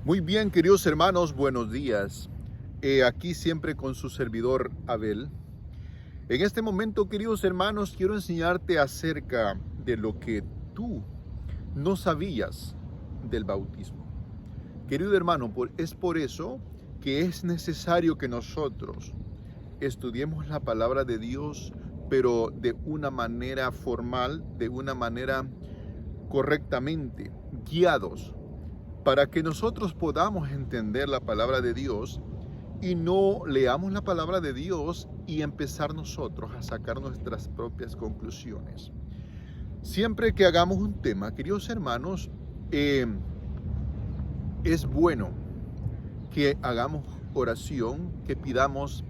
Muy bien, queridos hermanos, buenos días. Aquí siempre con su servidor Abel. En este momento, queridos hermanos, quiero enseñarte acerca de lo que tú no sabías del bautismo. Querido hermano, es por eso que es necesario que nosotros estudiemos la palabra de Dios, pero de una manera formal, de una manera correctamente, guiados, para que nosotros podamos entender la palabra de Dios y no leamos la palabra de Dios y empezar nosotros a sacar nuestras propias conclusiones. Siempre que hagamos un tema, queridos hermanos, es bueno que hagamos oración, que pidamos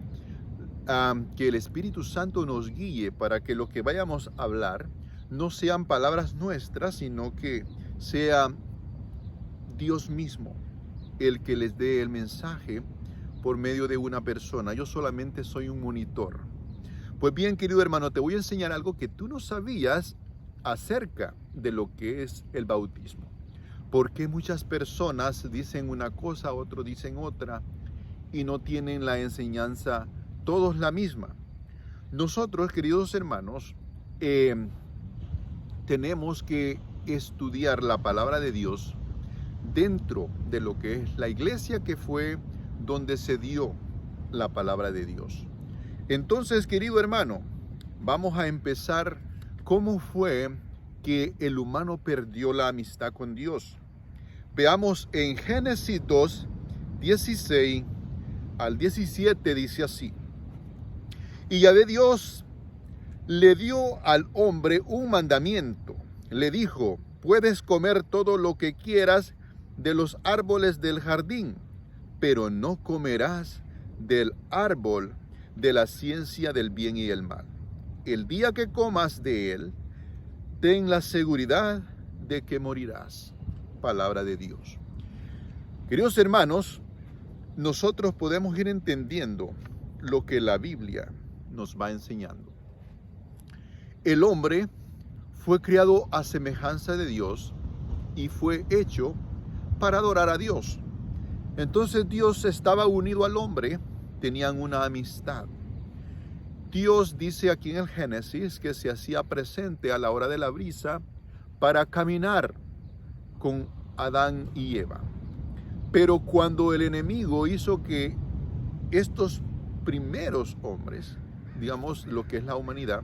que el Espíritu Santo nos guíe para que lo que vayamos a hablar no sean palabras nuestras, sino que sea Dios mismo el que les dé el mensaje por medio de una persona. Yo solamente soy un monitor. Pues bien, querido hermano, te voy a enseñar algo que tú no sabías acerca de lo que es el bautismo. Porque muchas personas dicen una cosa, otros dicen otra, y no tienen la enseñanza todos la misma. Nosotros, queridos hermanos, tenemos que estudiar la palabra de Dios dentro de lo que es la iglesia, que fue donde se dio la palabra de Dios. Entonces, querido hermano, vamos a empezar cómo fue que el humano perdió la amistad con Dios. Veamos en Génesis 2, 16 al 17, dice así: Y Yahvé Dios le dio al hombre un mandamiento. Le dijo: puedes comer todo lo que quieras de los árboles del jardín, pero no comerás del árbol de la ciencia del bien y el mal. El día que comas de él, ten la seguridad de que morirás. Palabra de Dios. Queridos hermanos, nosotros podemos ir entendiendo lo que la Biblia nos va enseñando. El hombre fue creado a semejanza de Dios y fue hecho para adorar a Dios. Entonces Dios estaba unido al hombre, tenían una amistad. Dios dice aquí en el Génesis que se hacía presente a la hora de la brisa para caminar con Adán y Eva. Pero cuando el enemigo hizo que estos primeros hombres, digamos lo que es la humanidad,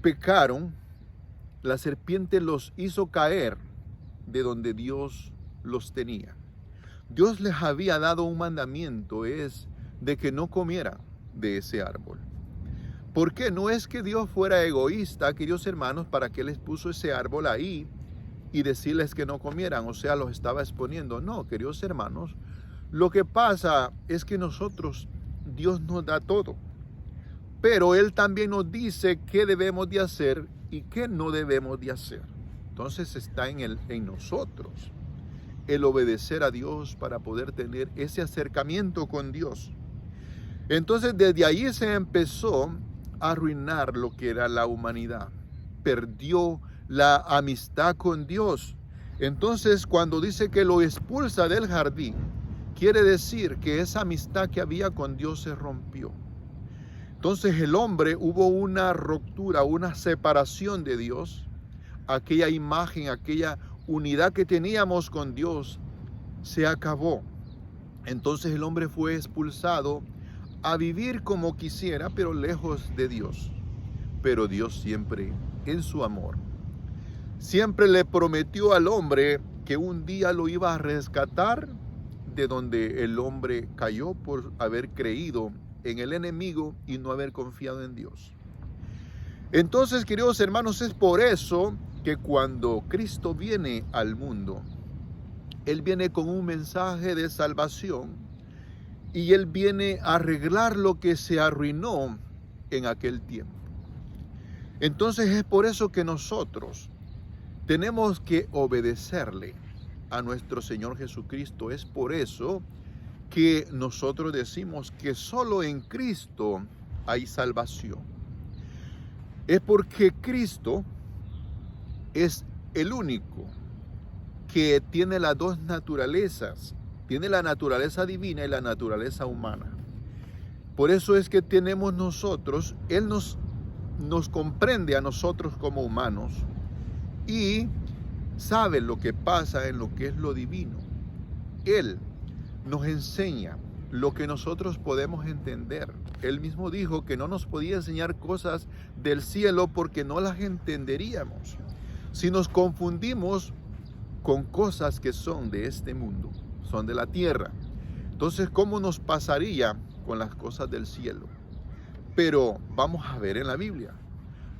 pecaron, la serpiente los hizo caer de donde Dios los tenía. Dios les había dado un mandamiento, es de que no comieran de ese árbol. ¿Por qué? No es que Dios fuera egoísta, queridos hermanos, para que les puso ese árbol ahí y decirles que no comieran, o sea, los estaba exponiendo. No, queridos hermanos, lo que pasa es que nosotros, Dios nos da todo, pero Él también nos dice qué debemos de hacer y qué no debemos de hacer. Entonces está en nosotros el obedecer a Dios para poder tener ese acercamiento con Dios. Entonces desde ahí se empezó a arruinar lo que era la humanidad. Perdió la amistad con Dios. Entonces cuando dice que lo expulsa del jardín, quiere decir que esa amistad que había con Dios se rompió. Entonces el hombre, hubo una ruptura, una separación de Dios. Aquella imagen, aquella unidad que teníamos con Dios se acabó. Entonces el hombre fue expulsado a vivir como quisiera, pero lejos de Dios. Pero Dios siempre, en su amor, siempre le prometió al hombre que un día lo iba a rescatar de donde el hombre cayó por haber creído en el enemigo y no haber confiado en Dios. Entonces, queridos hermanos, es por eso que cuando Cristo viene al mundo, Él viene con un mensaje de salvación y Él viene a arreglar lo que se arruinó en aquel tiempo. Entonces es por eso que nosotros tenemos que obedecerle a nuestro Señor Jesucristo. Es por eso que nosotros decimos que solo en Cristo hay salvación. Es porque Cristo es el único que tiene las dos naturalezas. Tiene la naturaleza divina y la naturaleza humana. Por eso es que tenemos nosotros, Él nos comprende a nosotros como humanos y sabe lo que pasa en lo que es lo divino. Él nos enseña lo que nosotros podemos entender. Él mismo dijo que no nos podía enseñar cosas del cielo porque no las entenderíamos. Si nos confundimos con cosas que son de este mundo, son de la tierra, entonces ¿cómo nos pasaría con las cosas del cielo? Pero vamos a ver en la Biblia.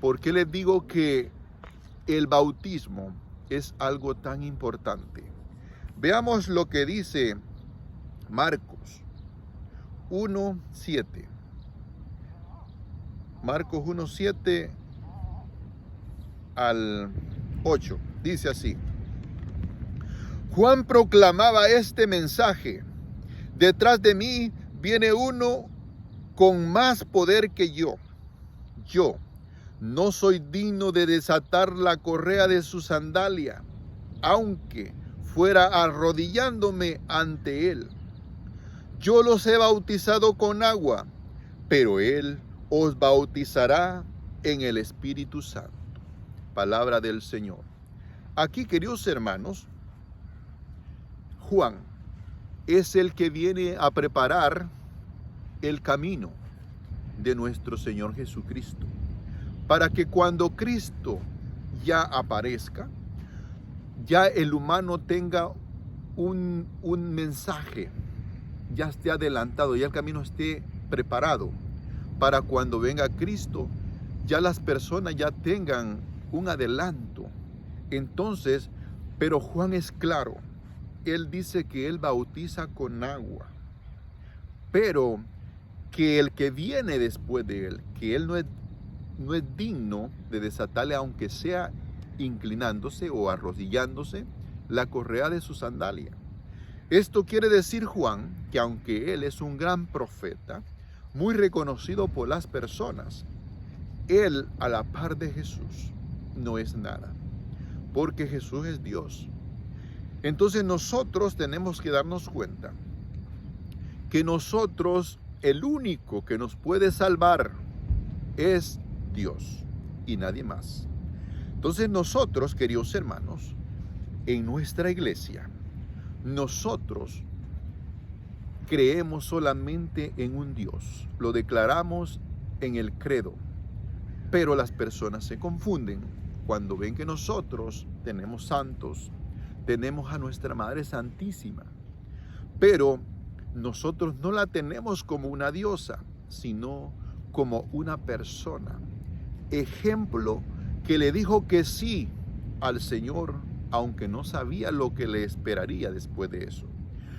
¿Por qué les digo que el bautismo es algo tan importante? Veamos lo que dice Marcos 1:7. Marcos 1:7 al 8. Dice así: Juan proclamaba este mensaje: detrás de mí viene uno con más poder que yo. Yo no soy digno de desatar la correa de su sandalia, aunque fuera arrodillándome ante él. Yo los he bautizado con agua, pero él os bautizará en el Espíritu Santo. Palabra del Señor. Aquí, queridos hermanos, Juan es el que viene a preparar el camino de nuestro Señor Jesucristo, para que cuando Cristo ya aparezca, ya el humano tenga un mensaje, ya esté adelantado, ya el camino esté preparado, para cuando venga Cristo, ya las personas ya tengan un adelanto. Entonces, pero Juan es claro, él dice que él bautiza con agua, pero que el que viene después de él, que él no es digno de desatarle, aunque sea inclinándose o arrodillándose, la correa de su sandalia. Esto quiere decir Juan que aunque él es un gran profeta, muy reconocido por las personas, él a la par de Jesús no es nada, porque Jesús es Dios. Entonces nosotros tenemos que darnos cuenta que nosotros, el único que nos puede salvar es Dios y nadie más. Entonces nosotros, queridos hermanos, en nuestra iglesia, nosotros creemos solamente en un Dios, lo declaramos en el credo, pero las personas se confunden cuando ven que nosotros tenemos santos, tenemos a nuestra Madre Santísima, pero nosotros no la tenemos como una diosa, sino como una persona, ejemplo que le dijo que sí al Señor, aunque no sabía lo que le esperaría después de eso.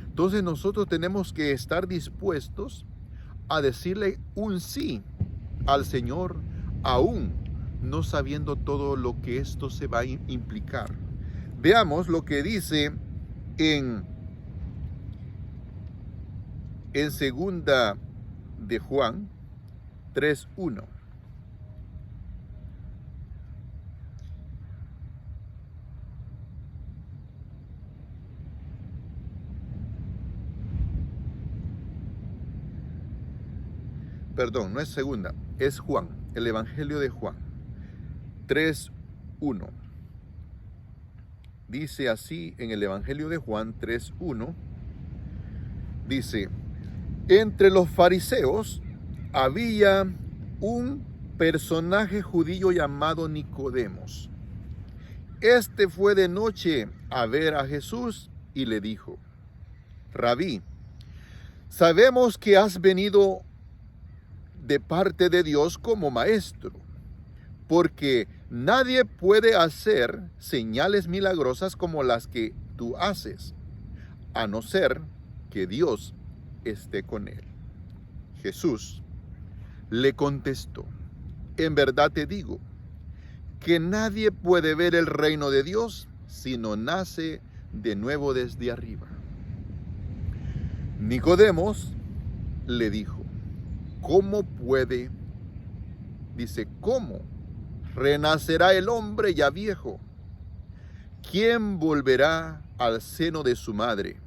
Entonces nosotros tenemos que estar dispuestos a decirle un sí al Señor, aún no sabiendo todo lo que esto se va a implicar. Veamos lo que dice en segunda de Juan 3:1. Perdón, no es segunda, es Juan, el Evangelio de Juan 3:1. Dice así en el Evangelio de Juan 3:1, dice: entre los fariseos había un personaje judío llamado Nicodemos. Este fue de noche a ver a Jesús y le dijo: Rabí, sabemos que has venido de parte de Dios como maestro, porque nadie puede hacer señales milagrosas como las que tú haces, a no ser que Dios esté con él. Jesús le contestó: en verdad te digo que nadie puede ver el reino de Dios si no nace de nuevo desde arriba. Nicodemos le dijo: ¿cómo puede? Dice, ¿cómo renacerá el hombre ya viejo? ¿quién volverá al seno de su madre?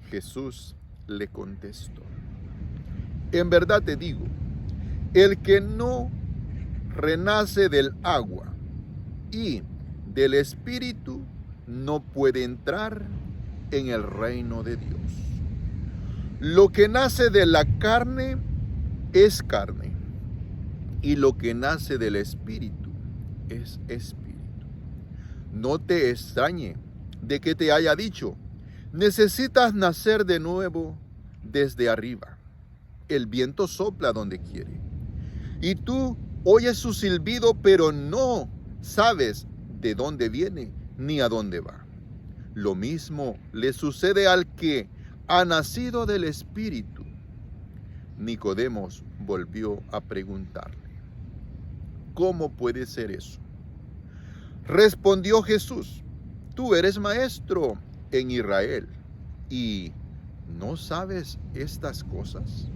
Jesús le contestó: en verdad te digo, el que no renace del agua y del Espíritu no puede entrar en el reino de Dios. Lo que nace de la carne es carne, y lo que nace del Espíritu es espíritu. No te extrañe de que te haya dicho: necesitas nacer de nuevo desde arriba. El viento sopla donde quiere, y tú oyes su silbido, pero no sabes de dónde viene ni a dónde va. Lo mismo le sucede al que ha nacido del Espíritu. Nicodemos volvió a preguntarle: ¿cómo puede ser eso? Respondió Jesús: tú eres maestro en Israel y ¿no sabes estas cosas?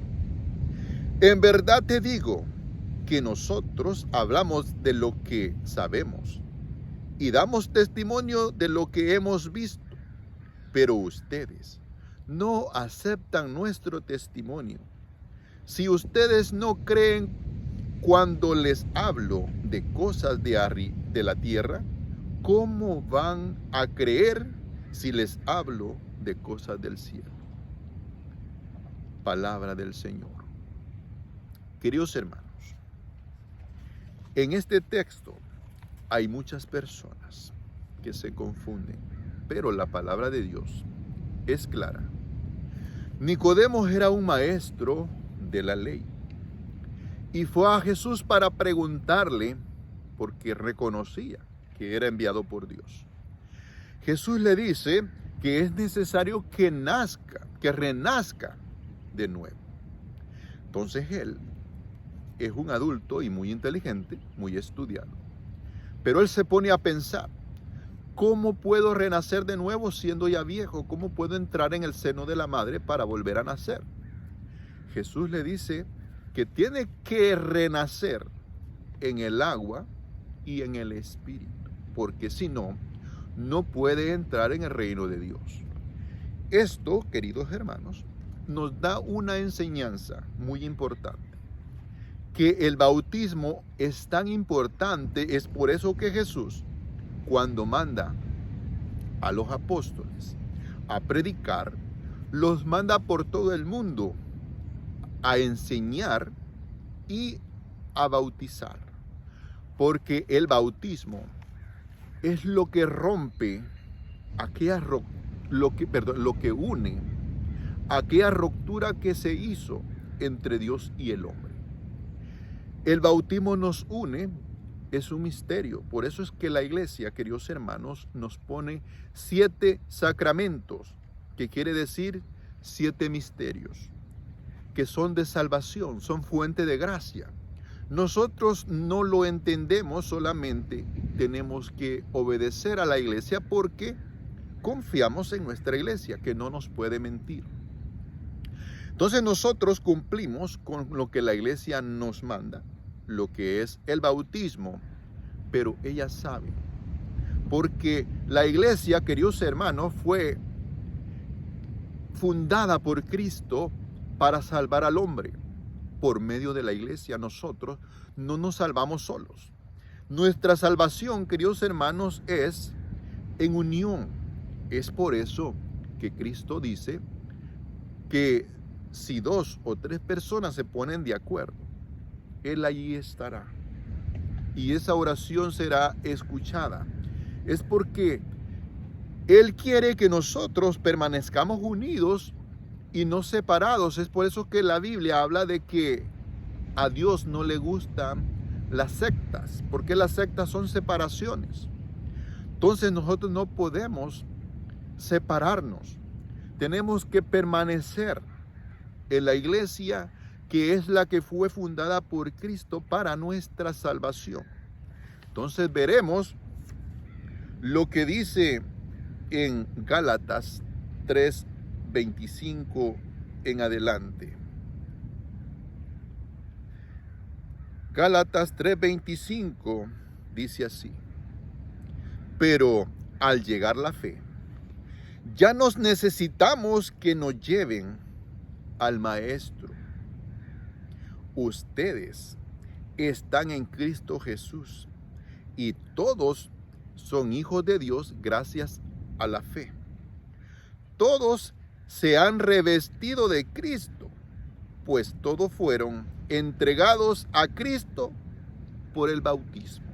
En verdad te digo que nosotros hablamos de lo que sabemos y damos testimonio de lo que hemos visto, pero ustedes no aceptan nuestro testimonio. Si ustedes no creen cuando les hablo de cosas de la tierra, ¿cómo van a creer si les hablo de cosas del cielo? Palabra del Señor. Queridos hermanos, en este texto hay muchas personas que se confunden, pero la palabra de Dios es clara. Nicodemo era un maestro de la ley y fue a Jesús para preguntarle, porque reconocía que era enviado por Dios. Jesús le dice que es necesario que renazca de nuevo. Entonces él es un adulto y muy inteligente, muy estudiado. Pero él se pone a pensar: ¿cómo puedo renacer de nuevo siendo ya viejo? ¿Cómo puedo entrar en el seno de la madre para volver a nacer? Jesús le dice que tiene que renacer en el agua y en el Espíritu, porque si no, no puede entrar en el reino de Dios. Esto, queridos hermanos, nos da una enseñanza muy importante. Que el bautismo es tan importante, es por eso que Jesús, cuando manda a los apóstoles a predicar, los manda por todo el mundo a enseñar y a bautizar. Porque el bautismo es lo que rompe lo que une aquella ruptura que se hizo entre Dios y el hombre. El bautismo nos une, es un misterio. Por eso es que la iglesia, queridos hermanos, nos pone 7 sacramentos, que quiere decir 7 misterios, que son de salvación, son fuente de gracia. Nosotros no lo entendemos, solamente tenemos que obedecer a la iglesia porque confiamos en nuestra iglesia, que no nos puede mentir. Entonces nosotros cumplimos con lo que la iglesia nos manda, lo que es el bautismo, pero ella sabe, porque la iglesia, queridos hermanos, fue fundada por Cristo para salvar al hombre. Por medio de la iglesia nosotros no nos salvamos solos. Nuestra salvación, queridos hermanos, es en unión. Es por eso que Cristo dice que si 2 o 3 personas se ponen de acuerdo, Él allí estará. Y esa oración será escuchada. Es porque Él quiere que nosotros permanezcamos unidos y no separados. Es por eso que la Biblia habla de que a Dios no le gustan las sectas, porque las sectas son separaciones. Entonces nosotros no podemos separarnos. Tenemos que permanecer en la iglesia, que es la que fue fundada por Cristo para nuestra salvación. Entonces veremos lo que dice en Gálatas 3:25 en adelante. Gálatas 3:25 dice así: pero al llegar la fe, ya nos necesitamos que nos lleven al Maestro. Ustedes están en Cristo Jesús y todos son hijos de Dios gracias a la fe. Todos se han revestido de Cristo, pues todos fueron entregados a Cristo por el bautismo.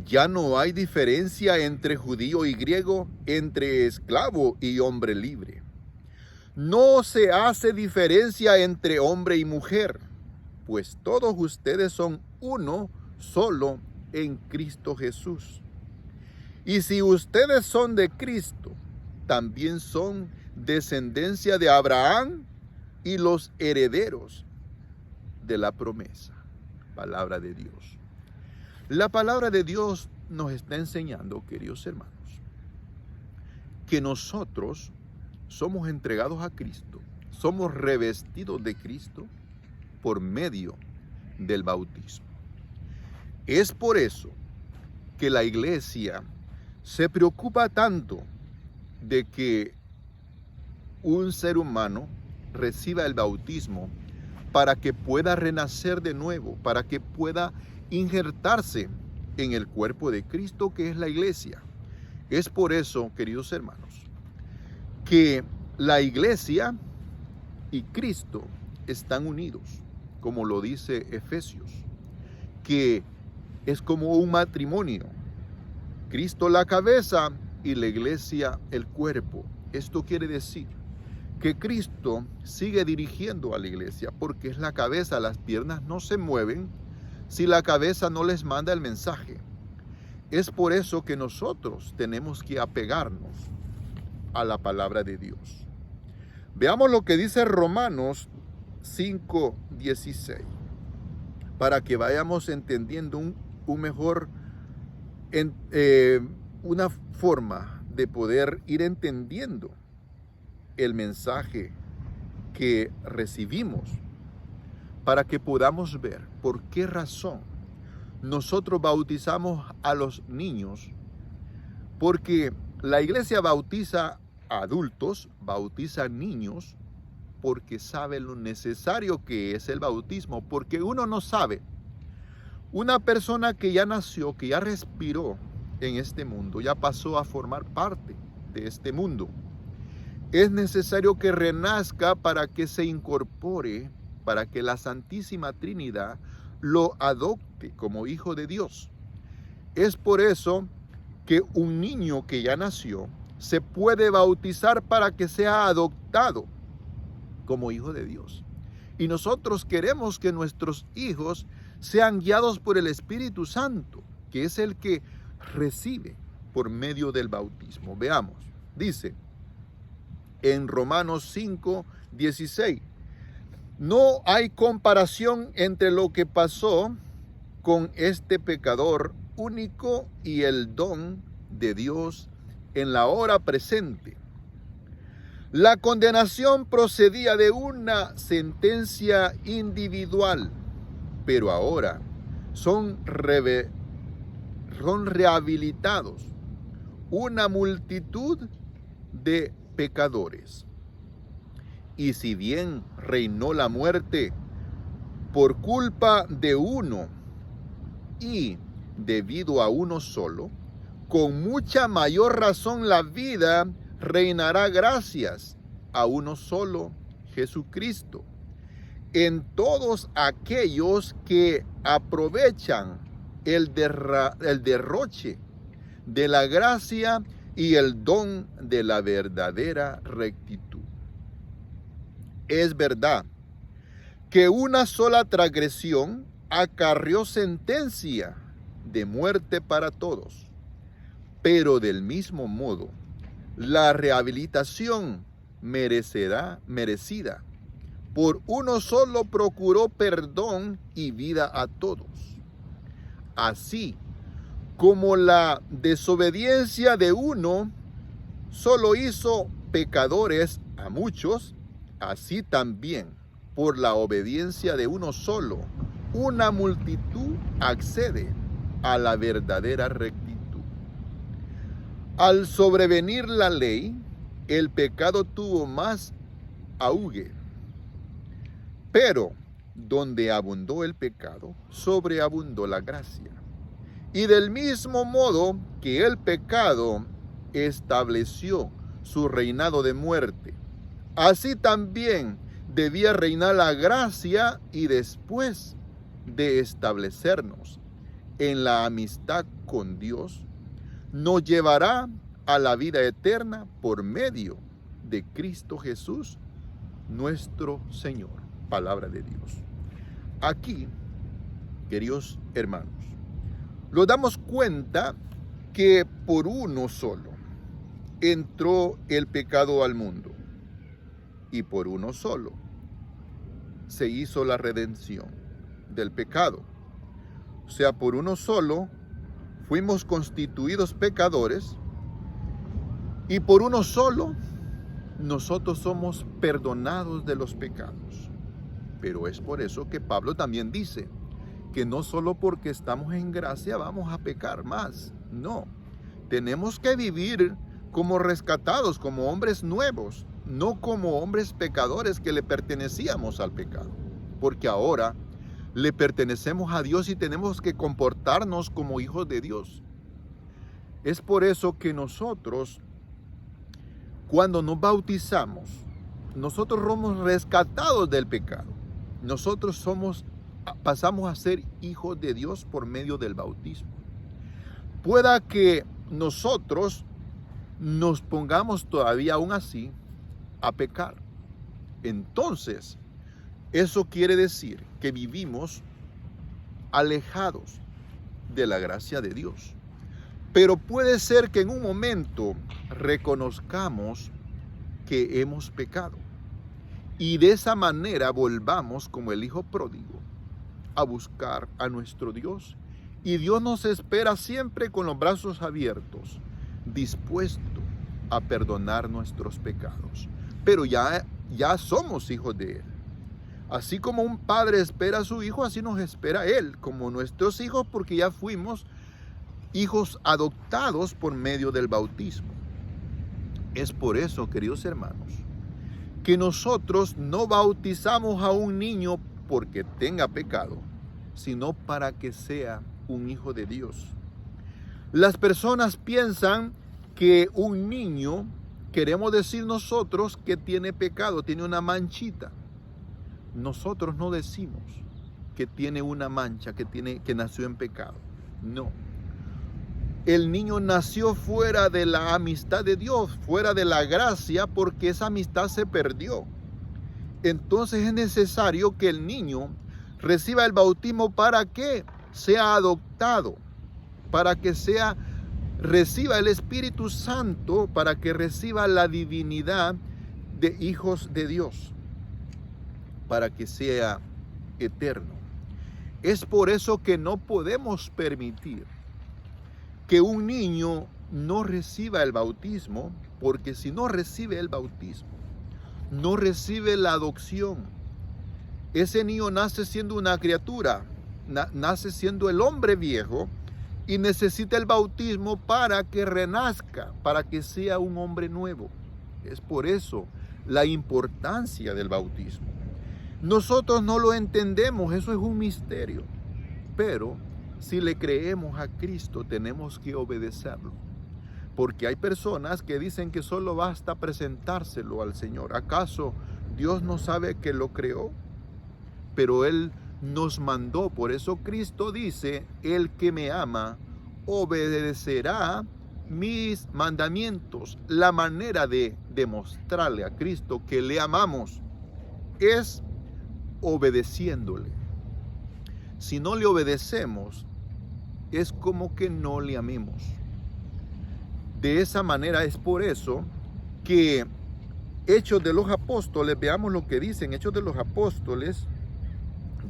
Ya no hay diferencia entre judío y griego, entre esclavo y hombre libre. No se hace diferencia entre hombre y mujer, pues todos ustedes son uno solo en Cristo Jesús. Y si ustedes son de Cristo, también son descendencia de Abraham y los herederos de la promesa. Palabra de Dios. La palabra de Dios nos está enseñando, queridos hermanos, que nosotros somos entregados a Cristo, somos revestidos de Cristo por medio del bautismo. Es por eso que la iglesia se preocupa tanto de que un ser humano reciba el bautismo para que pueda renacer de nuevo, para que pueda injertarse en el cuerpo de Cristo, que es la iglesia. Es por eso, queridos hermanos, que la iglesia y Cristo están unidos, como lo dice Efesios, que es como un matrimonio. Cristo la cabeza y la iglesia el cuerpo. Esto quiere decir que Cristo sigue dirigiendo a la iglesia porque es la cabeza. Las piernas no se mueven si la cabeza no les manda el mensaje. Es por eso que nosotros tenemos que apegarnos a la palabra de Dios. Veamos lo que dice Romanos 5:16, para que vayamos entendiendo una forma de poder ir entendiendo el mensaje que recibimos, para que podamos ver por qué razón nosotros bautizamos a los niños, porque la iglesia bautiza a adultos, bautiza a niños, porque sabe lo necesario que es el bautismo, porque uno no sabe. Una persona que ya nació, que ya respiró en este mundo, ya pasó a formar parte de este mundo. Es necesario que renazca para que se incorpore, para que la Santísima Trinidad lo adopte como hijo de Dios. Es por eso que un niño que ya nació se puede bautizar para que sea adoptado como hijo de Dios. Y nosotros queremos que nuestros hijos sean guiados por el Espíritu Santo, que es el que recibe por medio del bautismo. Veamos, dice en Romanos 5:16, no hay comparación entre lo que pasó con este pecador único y el don de Dios en la hora presente. La condenación procedía de una sentencia individual, pero ahora son rehabilitados una multitud de pecadores. Y si bien reinó la muerte por culpa de uno y debido a uno solo, con mucha mayor razón la vida reinará gracias a uno solo, Jesucristo, en todos aquellos que aprovechan el derroche de la gracia y el don de la verdadera rectitud. Es verdad que una sola transgresión acarrió sentencia de muerte para todos, pero del mismo modo, la rehabilitación merecida por uno solo procuró perdón y vida a todos. Así como la desobediencia de uno solo hizo pecadores a muchos, así también por la obediencia de uno solo, una multitud accede a la verdadera rectitud. Al sobrevenir la ley, el pecado tuvo más auge. Pero donde abundó el pecado, sobreabundó la gracia. Y del mismo modo que el pecado estableció su reinado de muerte, así también debía reinar la gracia, y después de establecernos en la amistad con Dios, nos llevará a la vida eterna por medio de Cristo Jesús, nuestro Señor. Palabra de Dios. Aquí, queridos hermanos, nos damos cuenta que por uno solo entró el pecado al mundo, y por uno solo se hizo la redención del pecado. O sea, por uno solo fuimos constituidos pecadores, y por uno solo nosotros somos perdonados de los pecados. Pero es por eso que Pablo también dice que no solo porque estamos en gracia vamos a pecar más. No, tenemos que vivir como rescatados, como hombres nuevos, no como hombres pecadores que le pertenecíamos al pecado. Porque ahora le pertenecemos a Dios y tenemos que comportarnos como hijos de Dios. Es por eso que nosotros, cuando nos bautizamos, nosotros somos rescatados del pecado. Nosotros pasamos a ser hijos de Dios por medio del bautismo. Pueda que nosotros nos pongamos todavía aún así a pecar. Entonces, eso quiere decir que vivimos alejados de la gracia de Dios. Pero puede ser que en un momento reconozcamos que hemos pecado, y de esa manera volvamos como el hijo pródigo a buscar a nuestro Dios. Y Dios nos espera siempre con los brazos abiertos, dispuesto a perdonar nuestros pecados. Pero ya somos hijos de Él. Así como un padre espera a su hijo, así nos espera Él como nuestros hijos, porque ya fuimos hijos adoptados por medio del bautismo. Es por eso, queridos hermanos, que nosotros no bautizamos a un niño porque tenga pecado, sino para que sea un hijo de Dios. Las personas piensan que un niño, queremos decir nosotros que tiene pecado, tiene una manchita. Nosotros no decimos que tiene una mancha, que nació en pecado. No. El niño nació fuera de la amistad de Dios, fuera de la gracia, porque esa amistad se perdió. Entonces es necesario que el niño reciba el bautismo para que sea adoptado, para que reciba el Espíritu Santo, para que reciba la divinidad de hijos de Dios, para que sea eterno. Es por eso que no podemos permitir que un niño no reciba el bautismo, porque si no recibe el bautismo, no recibe la adopción. Ese niño nace siendo una criatura, nace siendo el hombre viejo, y necesita el bautismo para que renazca, para que sea un hombre nuevo. Es por eso la importancia del bautismo. Nosotros no lo entendemos, eso es un misterio, pero si le creemos a Cristo, tenemos que obedecerlo. Porque hay personas que dicen que solo basta presentárselo al Señor. ¿Acaso Dios no sabe que lo creó? Pero Él nos mandó. Por eso Cristo dice, el que me ama obedecerá mis mandamientos. La manera de demostrarle a Cristo que le amamos es obedeciéndole. Si no le obedecemos, es como que no le amemos. De esa manera es por eso que Hechos de los Apóstoles, veamos lo que dicen Hechos de los Apóstoles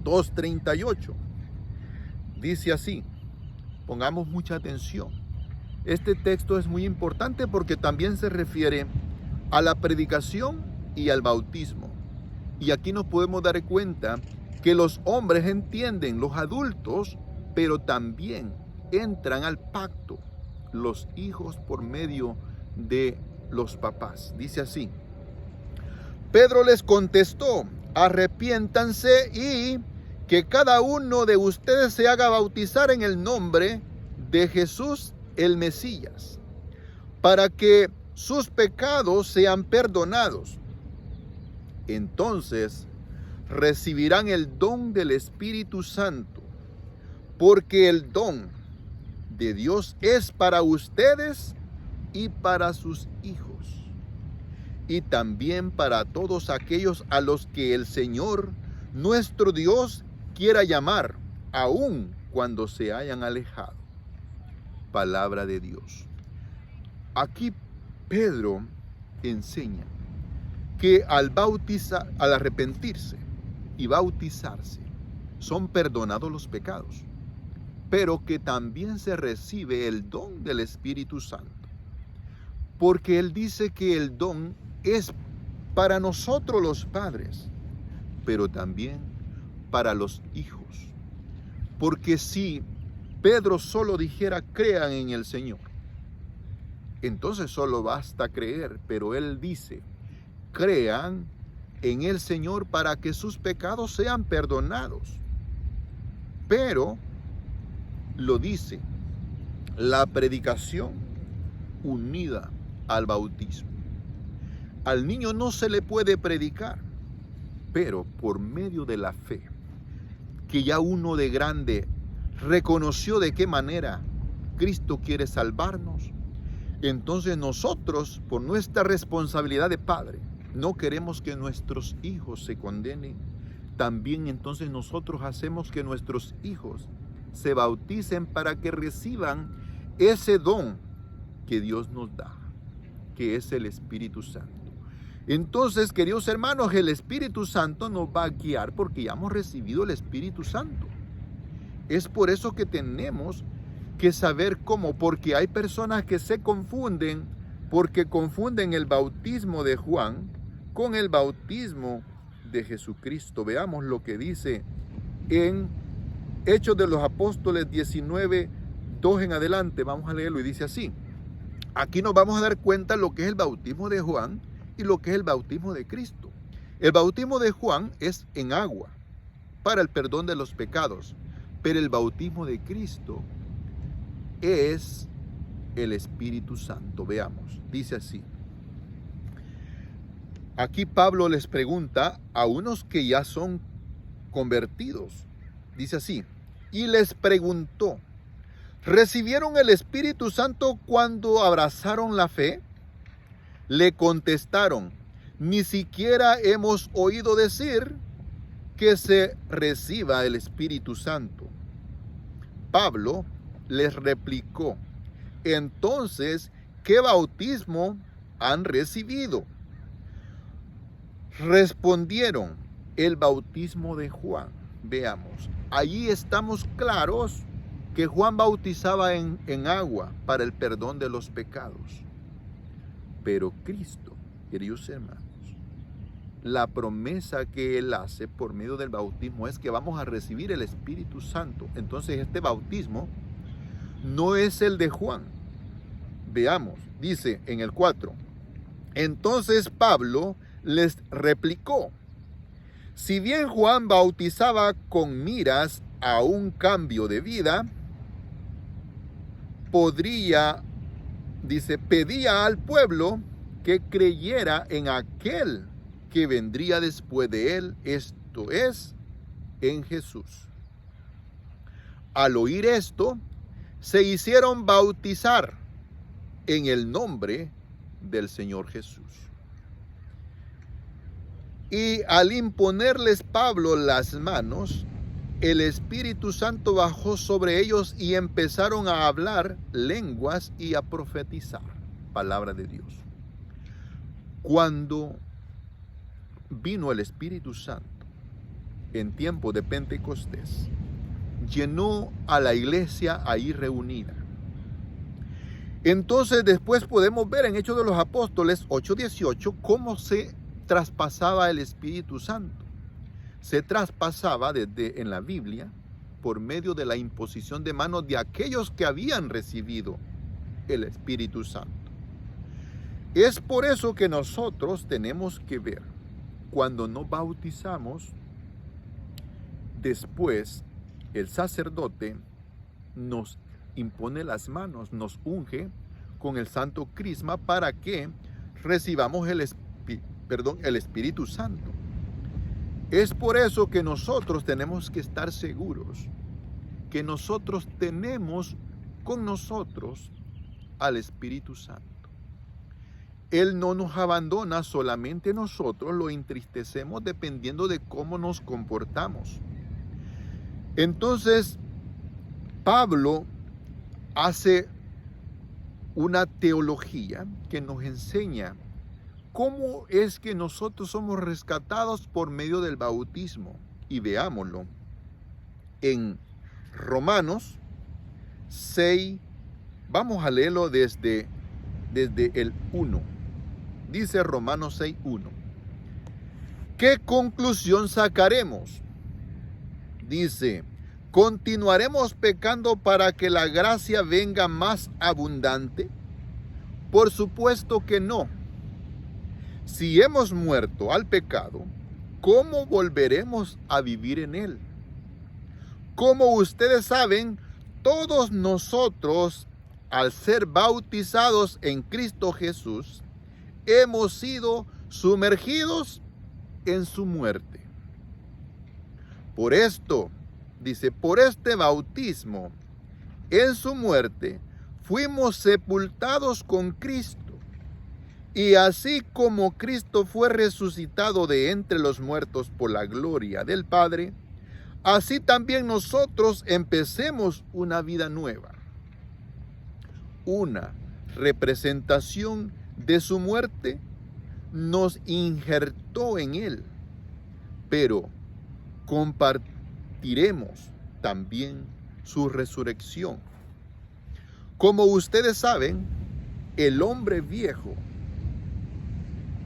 2:38. Dice así, pongamos mucha atención. Este texto es muy importante porque también se refiere a la predicación y al bautismo. Y aquí nos podemos dar cuenta que los hombres entienden, los adultos, pero también entran al pacto los hijos por medio de los papás. Dice así: Pedro les contestó: arrepiéntanse y que cada uno de ustedes se haga bautizar en el nombre de Jesús el Mesías, para que sus pecados sean perdonados. Entonces recibirán el don del Espíritu Santo, porque el don de Dios es para ustedes y para sus hijos, y también para todos aquellos a los que el Señor, nuestro Dios, quiera llamar, aun cuando se hayan alejado. Palabra de Dios. Aquí Pedro enseña que al arrepentirse y bautizarse, son perdonados los pecados, pero que también se recibe el don del Espíritu Santo. Porque él dice que el don es para nosotros los padres, pero también para los hijos. Porque si Pedro solo dijera crean en el Señor, entonces solo basta creer, pero él dice crean en el Señor para que sus pecados sean perdonados. Pero lo dice la predicación unida al bautismo. Al niño no se le puede predicar, pero por medio de la fe, que ya uno de grande reconoció de qué manera Cristo quiere salvarnos, entonces nosotros, por nuestra responsabilidad de padre, no queremos que nuestros hijos se condenen. También entonces nosotros hacemos que nuestros hijos se bauticen para que reciban ese don que Dios nos da, que es el Espíritu Santo. Entonces, queridos hermanos, el Espíritu Santo nos va a guiar porque ya hemos recibido el Espíritu Santo. Es por eso que tenemos que saber cómo, porque hay personas que se confunden, porque confunden el bautismo de Juan con el bautismo de Jesucristo. Veamos lo que dice en Hechos de los Apóstoles 19, 2 en adelante. Vamos a leerlo y dice así. Aquí nos vamos a dar cuenta lo que es el bautismo de Juan y lo que es el bautismo de Cristo. El bautismo de Juan es en agua para el perdón de los pecados, pero el bautismo de Cristo es el Espíritu Santo. Veamos, dice así. Aquí Pablo les pregunta a unos que ya son convertidos. Dice así, y les preguntó, ¿recibieron el Espíritu Santo cuando abrazaron la fe? Le contestaron, ni siquiera hemos oído decir que se reciba el Espíritu Santo. Pablo les replicó, entonces, ¿qué bautismo han recibido? Respondieron, el bautismo de Juan. Veamos, allí estamos claros que Juan bautizaba en agua para el perdón de los pecados. Pero Cristo, queridos hermanos, la promesa que Él hace por medio del bautismo es que vamos a recibir el Espíritu Santo. Entonces este bautismo no es el de Juan. Veamos, dice en el 4. Entonces Pablo les replicó, si bien Juan bautizaba con miras a un cambio de vida, pedía al pueblo que creyera en aquel que vendría después de él, esto es, en Jesús. Al oír esto, se hicieron bautizar en el nombre del Señor Jesús. Y al imponerles Pablo las manos, el Espíritu Santo bajó sobre ellos y empezaron a hablar lenguas y a profetizar. Palabra de Dios. Cuando vino el Espíritu Santo en tiempo de Pentecostés, llenó a la iglesia ahí reunida. Entonces después podemos ver en Hechos de los Apóstoles 8:18 cómo se traspasaba el Espíritu Santo. Se traspasaba desde en la Biblia por medio de la imposición de manos de aquellos que habían recibido el Espíritu Santo. Es por eso que nosotros tenemos que ver, cuando nos bautizamos, después el sacerdote nos impone las manos, nos unge con el santo crisma para que recibamos el Espíritu Santo. Es por eso que nosotros tenemos que estar seguros que nosotros tenemos con nosotros al Espíritu Santo. Él no nos abandona, solamente nosotros lo entristecemos dependiendo de cómo nos comportamos. Entonces, Pablo hace una teología que nos enseña cómo es que nosotros somos rescatados por medio del bautismo. Y veámoslo en Romanos 6, vamos a leerlo desde el 1. Dice Romanos 6:1. ¿Qué conclusión sacaremos? Dice, ¿continuaremos pecando para que la gracia venga más abundante? Por supuesto que no. Si hemos muerto al pecado, ¿cómo volveremos a vivir en él? Como ustedes saben, todos nosotros, al ser bautizados en Cristo Jesús, hemos sido sumergidos en su muerte. Por esto, dice, por este bautismo, en su muerte, fuimos sepultados con Cristo. Y así como Cristo fue resucitado de entre los muertos por la gloria del Padre, así también nosotros empecemos una vida nueva. Una representación de su muerte nos injertó en él, pero compartiremos también su resurrección. Como ustedes saben, el hombre viejo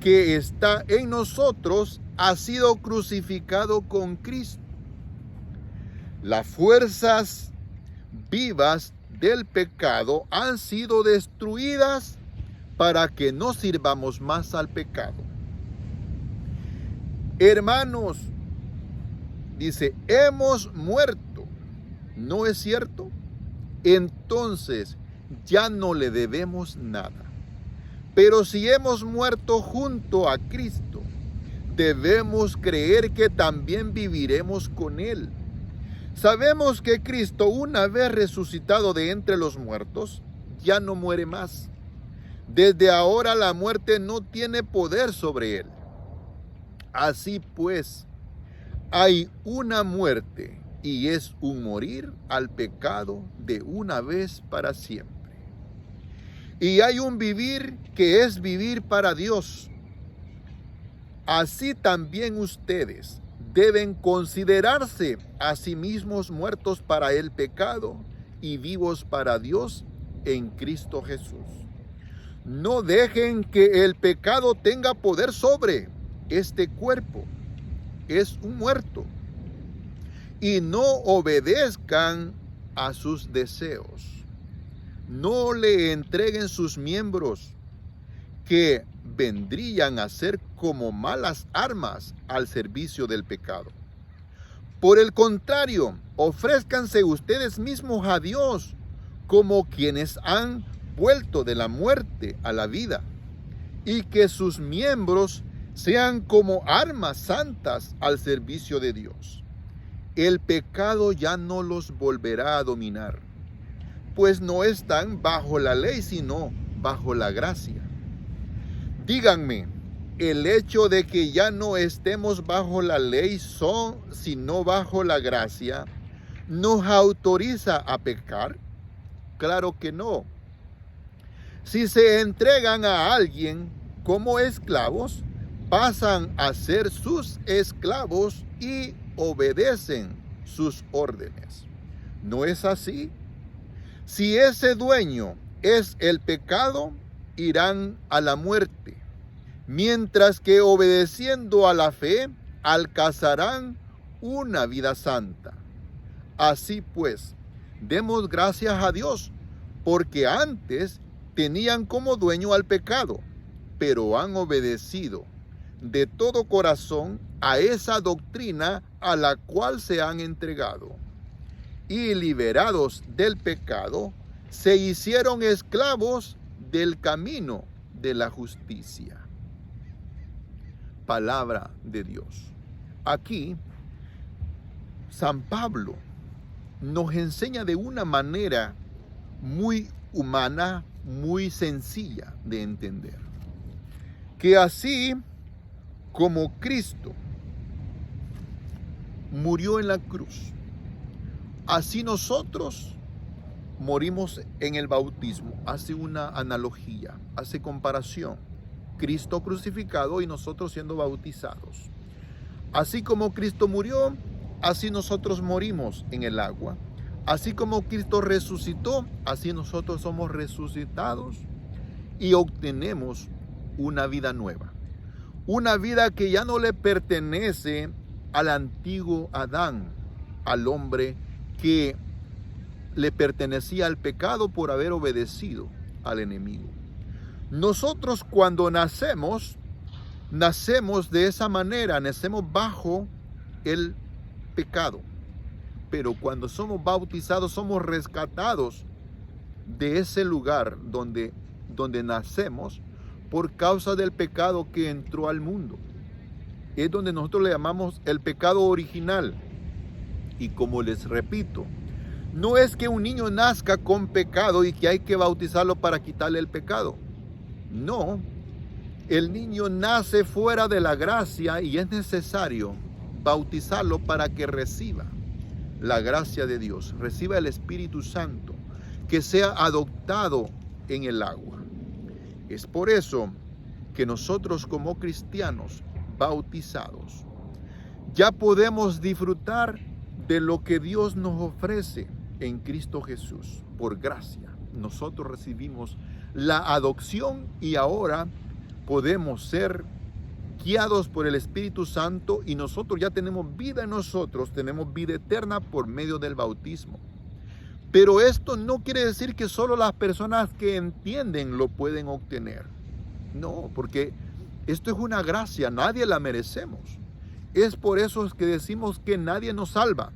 que está en nosotros ha sido crucificado con Cristo. Las fuerzas vivas del pecado han sido destruidas para que no sirvamos más al pecado. Hermanos, dice, hemos muerto, ¿no es cierto? Entonces ya no le debemos nada. Pero si hemos muerto junto a Cristo, debemos creer que también viviremos con Él. Sabemos que Cristo, una vez resucitado de entre los muertos, ya no muere más. Desde ahora la muerte no tiene poder sobre Él. Así pues, hay una muerte y es un morir al pecado de una vez para siempre. Y hay un vivir que es vivir para Dios. Así también ustedes deben considerarse a sí mismos muertos para el pecado y vivos para Dios en Cristo Jesús. No dejen que el pecado tenga poder sobre este cuerpo. Es un muerto. Y no obedezcan a sus deseos. No le entreguen sus miembros, que vendrían a ser como malas armas al servicio del pecado. Por el contrario, ofrézcanse ustedes mismos a Dios como quienes han vuelto de la muerte a la vida, y que sus miembros sean como armas santas al servicio de Dios. El pecado ya no los volverá a dominar, pues no están bajo la ley, sino bajo la gracia. Díganme, ¿el hecho de que ya no estemos bajo la ley, sino bajo la gracia, nos autoriza a pecar? Claro que no. Si se entregan a alguien como esclavos, pasan a ser sus esclavos y obedecen sus órdenes. ¿No es así? Si ese dueño es el pecado, irán a la muerte, mientras que obedeciendo a la fe, alcanzarán una vida santa. Así pues, demos gracias a Dios, porque antes tenían como dueño al pecado, pero han obedecido de todo corazón a esa doctrina a la cual se han entregado. Y liberados del pecado, se hicieron esclavos del camino de la justicia. Palabra de Dios. Aquí, San Pablo nos enseña de una manera muy humana, muy sencilla de entender, que así como Cristo murió en la cruz, así nosotros morimos en el bautismo. Hace una analogía, hace comparación. Cristo crucificado y nosotros siendo bautizados. Así como Cristo murió, así nosotros morimos en el agua. Así como Cristo resucitó, así nosotros somos resucitados y obtenemos una vida nueva. Una vida que ya no le pertenece al antiguo Adán, al hombre que le pertenecía al pecado por haber obedecido al enemigo. Nosotros cuando nacemos de esa manera, nacemos bajo el pecado. Pero cuando somos bautizados, somos rescatados de ese lugar donde nacemos por causa del pecado que entró al mundo. Es donde nosotros le llamamos el pecado original. Y como les repito, no es que un niño nazca con pecado y que hay que bautizarlo para quitarle el pecado. No, el niño nace fuera de la gracia y es necesario bautizarlo para que reciba la gracia de Dios, reciba el Espíritu Santo, que sea adoptado en el agua. Es por eso que nosotros como cristianos bautizados ya podemos disfrutar de lo que Dios nos ofrece en Cristo Jesús. Por gracia, nosotros recibimos la adopción y ahora podemos ser guiados por el Espíritu Santo y nosotros ya tenemos vida en nosotros, tenemos vida eterna por medio del bautismo. Pero esto no quiere decir que solo las personas que entienden lo pueden obtener. No, porque esto es una gracia, nadie la merecemos. Es por eso que decimos que nadie nos salva,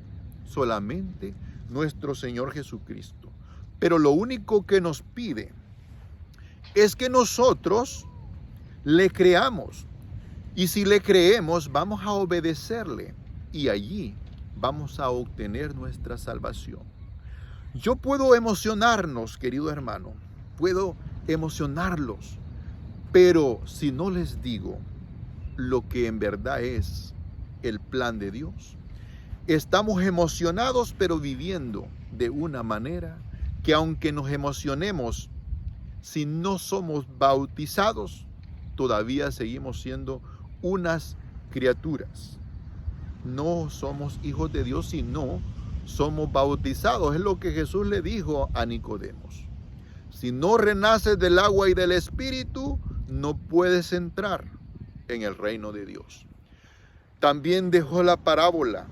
solamente nuestro Señor Jesucristo. Pero lo único que nos pide es que nosotros le creamos. Y si le creemos, vamos a obedecerle y allí vamos a obtener nuestra salvación. Yo puedo emocionarnos, querido hermano, puedo emocionarlos, pero si no les digo lo que en verdad es el plan de Dios, estamos emocionados, pero viviendo de una manera que aunque nos emocionemos, si no somos bautizados, todavía seguimos siendo unas criaturas. No somos hijos de Dios si no somos bautizados. Es lo que Jesús le dijo a Nicodemos. Si no renaces del agua y del Espíritu, no puedes entrar en el reino de Dios. También dejó la parábola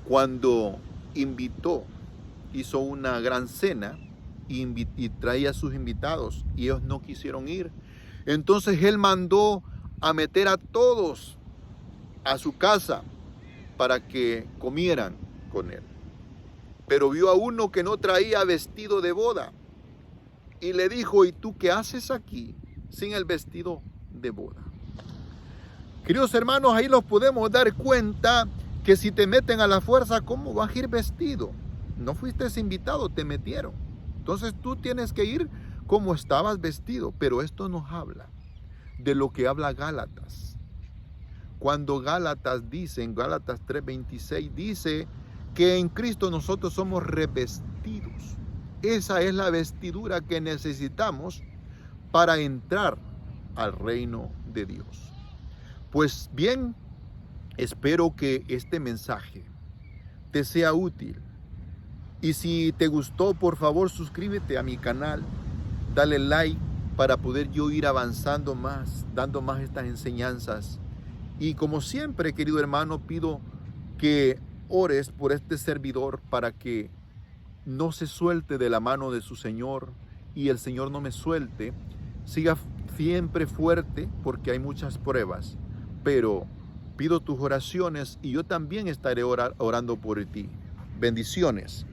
cuando hizo una gran cena y traía a sus invitados y ellos no quisieron ir. Entonces él mandó a meter a todos a su casa para que comieran con él. Pero vio a uno que no traía vestido de boda y le dijo: ¿y tú qué haces aquí sin el vestido de boda? Queridos hermanos, ahí nos podemos dar cuenta que si te meten a la fuerza, ¿cómo vas a ir vestido? No fuiste invitado, te metieron. Entonces tú tienes que ir como estabas vestido. Pero esto nos habla de lo que habla Gálatas. Cuando Gálatas dice, en Gálatas 3:26, dice que en Cristo nosotros somos revestidos. Esa es la vestidura que necesitamos para entrar al reino de Dios. Pues bien, espero que este mensaje te sea útil. Y si te gustó, por favor, suscríbete a mi canal, dale like para poder yo ir avanzando más, dando más estas enseñanzas. Y como siempre, querido hermano, pido que ores por este servidor para que no se suelte de la mano de su Señor y el Señor no me suelte. Siga siempre fuerte porque hay muchas pruebas, pero pido tus oraciones y yo también estaré orando por ti. Bendiciones.